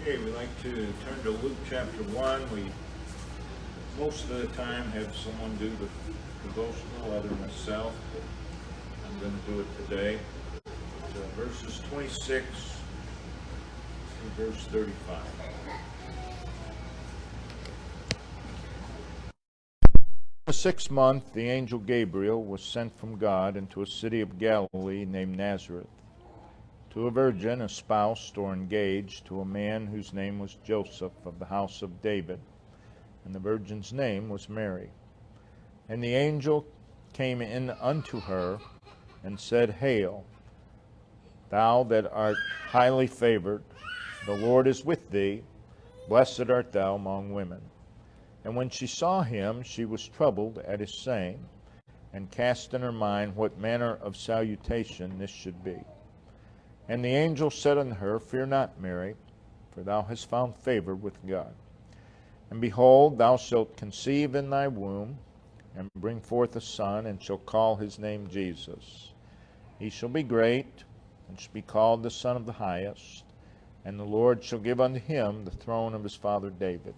Okay, we like to turn to Luke chapter 1. We most of the time have someone do the devotional other than myself, but I'm going to do it today. Verses 26 through verse 35. In the 6th month, the angel Gabriel was sent from God into a city of Galilee named Nazareth, to a virgin espoused or engaged to a man whose name was Joseph of the house of David, and the virgin's name was Mary. And the angel came in unto her and said, Hail, thou that art highly favored, the Lord is with thee, blessed art thou among women. And when she saw him, she was troubled at his saying, and cast in her mind what manner of salutation this should be. And the angel said unto her, Fear not, Mary, for thou hast found favor with God. And behold, thou shalt conceive in thy womb, and bring forth a son, and shall call his name Jesus. He shall be great, and shall be called the Son of the Highest. And the Lord shall give unto him the throne of his father David.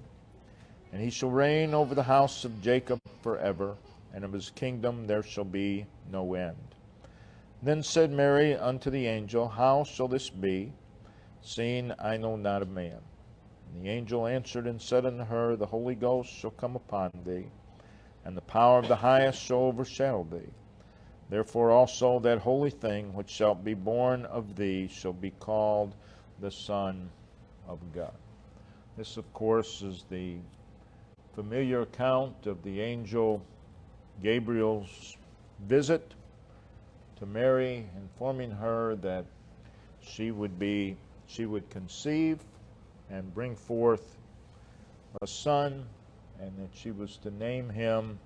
And he shall reign over the house of Jacob forever, and of his kingdom there shall be no end. Then said Mary unto the angel, How shall this be, seeing I know not a man? And the angel answered and said unto her, The Holy Ghost shall come upon thee, and the power of the highest shall overshadow thee. Therefore also that holy thing which shall be born of thee shall be called the Son of God. This, of course, is the familiar account of the angel Gabriel's visit to Mary, informing her that she would conceive and bring forth a son, and that she was to name him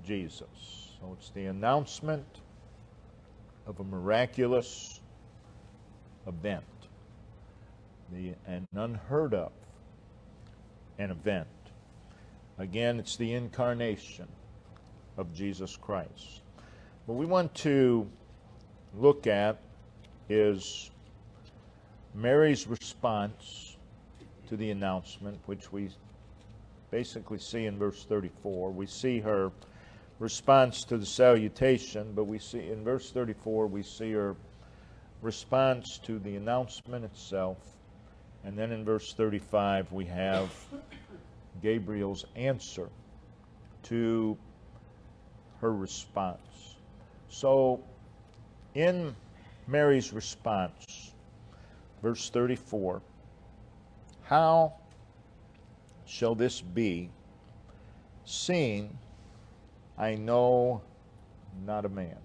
Jesus. So it's the announcement of a miraculous event, an unheard of an event. Again, it's the incarnation of Jesus Christ. What we want to look at is Mary's response to the announcement, which we basically see in verse 34. We see her response to the salutation, but we see in verse 34, we see her response to the announcement itself. And then in verse 35, we have Gabriel's answer to her response. So, in Mary's response, verse 34, how shall this be, seeing I know not a man?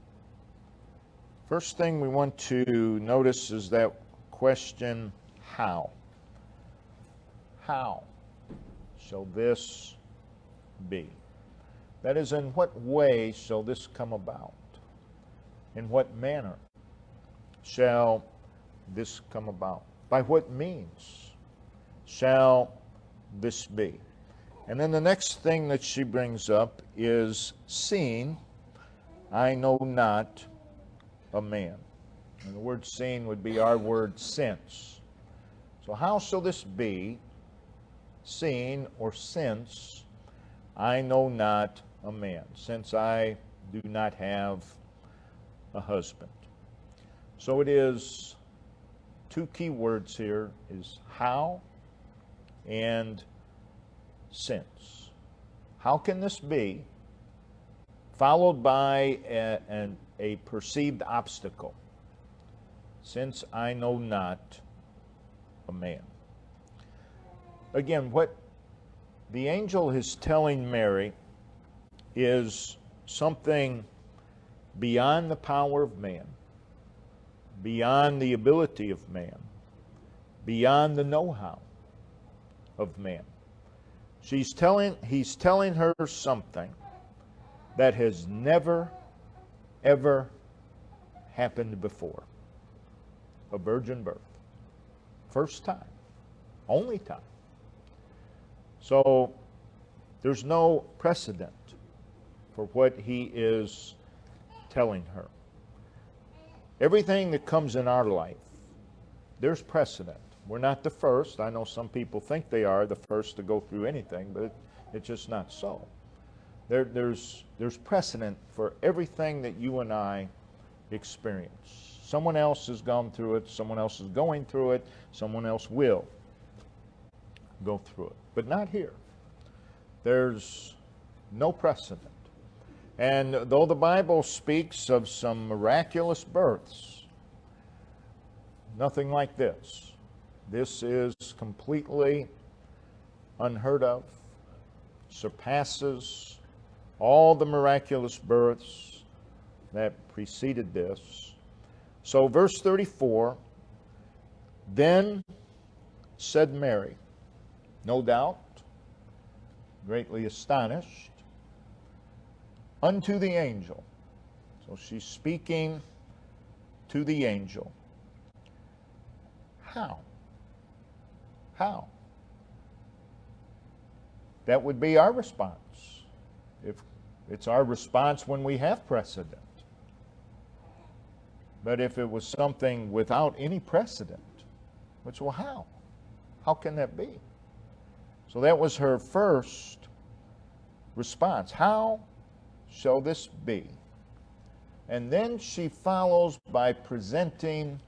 First thing we want to notice is that question, how? How shall this be? That is, in what way shall this come about? In what manner shall this come about? By what means shall this be? And then the next thing that she brings up is, seeing I know not a man. And the word seeing would be our word since. So how shall this be, seeing or since I know not a man, since I do not have a husband? So it is two key words here, is how and since. How can this be? Followed by a perceived obstacle. Since I know not a man. Again, what the angel is telling Mary is something beyond the power of man, beyond the ability of man, beyond the know-how of man. He's telling her something that has never, ever happened before. A virgin birth. First time. Only time. So there's no precedent for what he is telling her. Everything that comes in our life, there's precedent. We're not the first. I know some people think they are the first to go through anything, but it's just not so. There's precedent for everything that you and I experience. Someone else has gone through it, someone else is going through it, someone else will go through it. But not here. There's no precedent. And though the Bible speaks of some miraculous births, nothing like this. This is completely unheard of, surpasses all the miraculous births that preceded this. So verse 34, then said Mary, no doubt, greatly astonished, unto the angel. So she's speaking to the angel. How? How? That would be our response. If it's our response when we have precedent. But if it was something without any precedent, which, well, how? How can that be? So that was her first response. How shall this be? And then she follows by presenting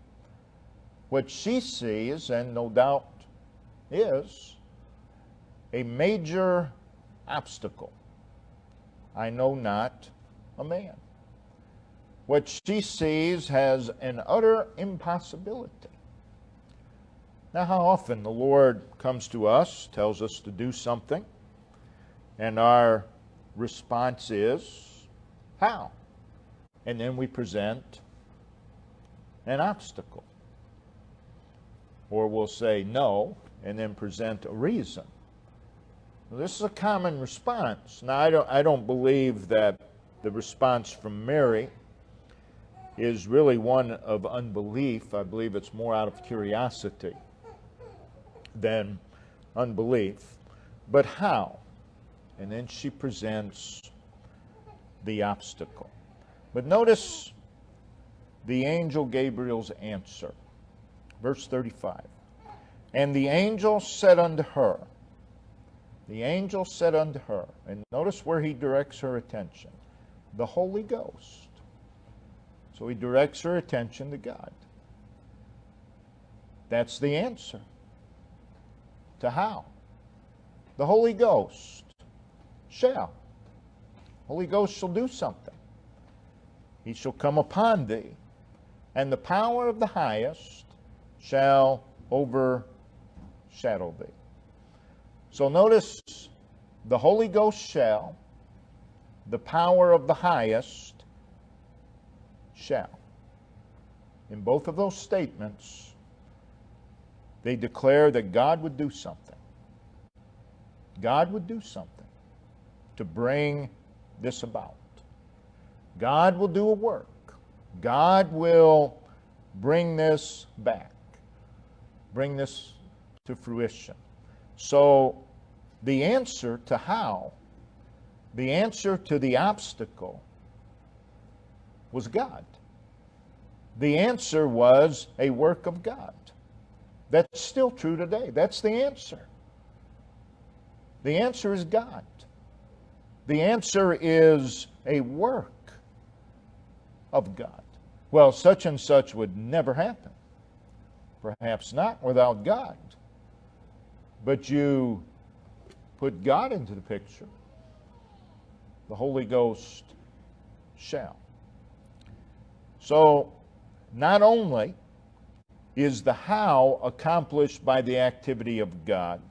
what she sees, and no doubt is, a major obstacle. I know not a man. What she sees has an utter impossibility. Now, how often the Lord comes to us, tells us to do something, and our response is, how? And then we present an obstacle. Or we'll say no, and then present a reason. Well, this is a common response. Now, I don't believe that the response from Mary is really one of unbelief. I believe it's more out of curiosity than unbelief. But how? And then she presents the obstacle. But notice the angel Gabriel's answer. Verse 35. And the angel said unto her, the angel said unto her, and notice where he directs her attention, the Holy Ghost. So he directs her attention to God. That's the answer. To how? The Holy Ghost shall. Holy Ghost shall do something. He shall come upon thee, and the power of the highest shall overshadow thee. So notice, the Holy Ghost shall, the power of the highest shall. In both of those statements, they declare that God would do something. God would do something to bring this about. God will do a work. God will bring this back, bring this to fruition. So the answer to how, the answer to the obstacle was God. The answer was a work of God. That's still true today. That's the answer. The answer is God. The answer is a work of God. Well, such and such would never happen. Perhaps not without God. But you put God into the picture, the Holy Ghost shall. So, not only is the how accomplished by the activity of God,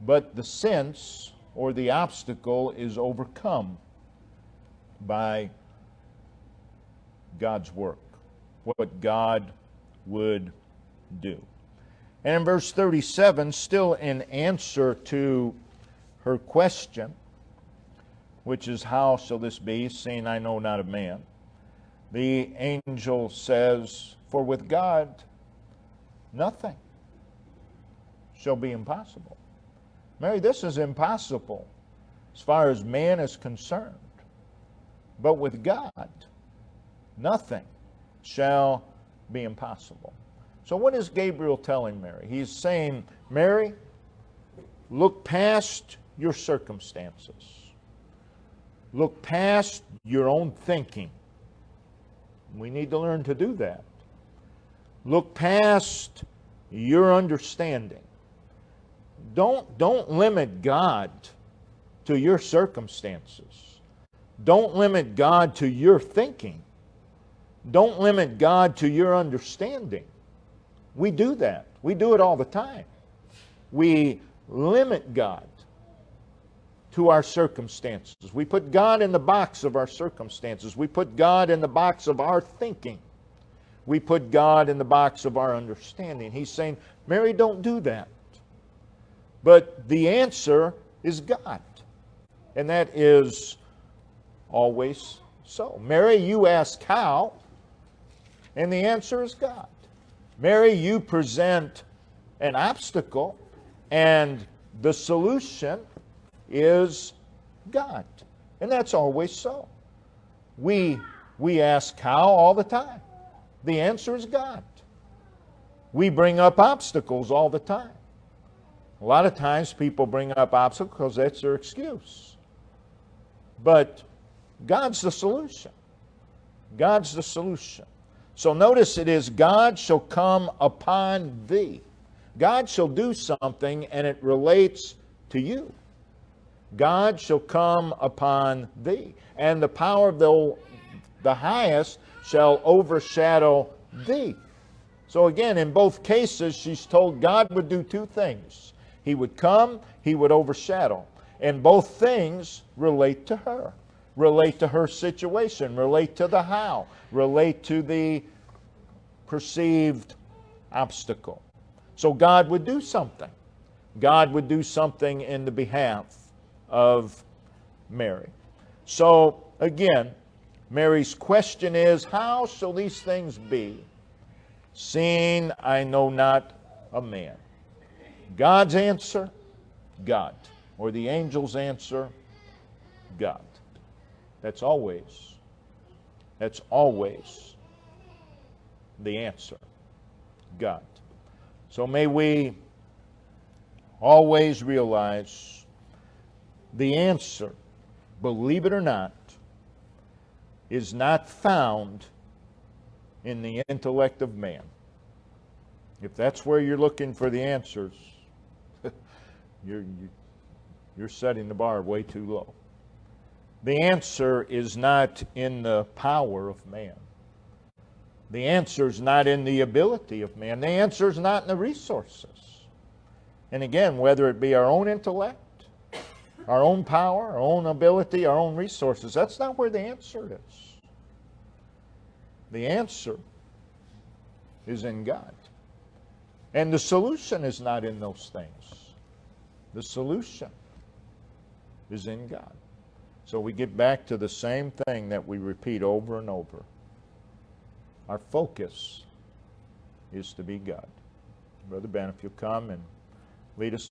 but the sense or the obstacle is overcome by God's work, what God would do. And in verse 37, still in answer to her question, which is, how shall this be, seeing I know not a man? The angel says, for with God nothing shall be impossible. Mary, this is impossible as far as man is concerned. But with God, nothing shall be impossible. So what is Gabriel telling Mary? He's saying, Mary, look past your circumstances. Look past your own thinking. We need to learn to do that. Look past your understanding. Don't limit God to your circumstances. Don't limit God to your thinking. Don't limit God to your understanding. We do that. We do it all the time. We limit God to our circumstances. We put God in the box of our circumstances. We put God in the box of our thinking. We put God in the box of our understanding. He's saying, Mary, don't do that. But the answer is God. And that is always so. Mary, you ask how, and the answer is God. Mary, you present an obstacle, and the solution is God. And that's always so. We ask how all the time. The answer is God. We bring up obstacles all the time. A lot of times people bring up obstacles because that's their excuse. But God's the solution. God's the solution. So notice it is, God shall come upon thee. God shall do something and it relates to you. God shall come upon thee. And the power of the highest shall overshadow thee. So again, in both cases, she's told God would do two things. He would come, He would overshadow. And both things relate to her. Relate to her situation. Relate to the how. Relate to the perceived obstacle. So God would do something. God would do something in the behalf of Mary. So again, Mary's question is, how shall these things be, seeing I know not a man? God's answer, God. Or the angel's answer, God. That's always the answer, God. So may we always realize the answer, believe it or not, is not found in the intellect of man. If that's where you're looking for the answers, you're setting the bar way too low. The answer is not in the power of man. The answer is not in the ability of man. The answer is not in the resources. And again, whether it be our own intellect, our own power, our own ability, our own resources, that's not where the answer is. The answer is in God. And the solution is not in those things. The solution is in God. So we get back to the same thing that we repeat over and over. Our focus is to be God. Brother Ben, if you'll come and lead us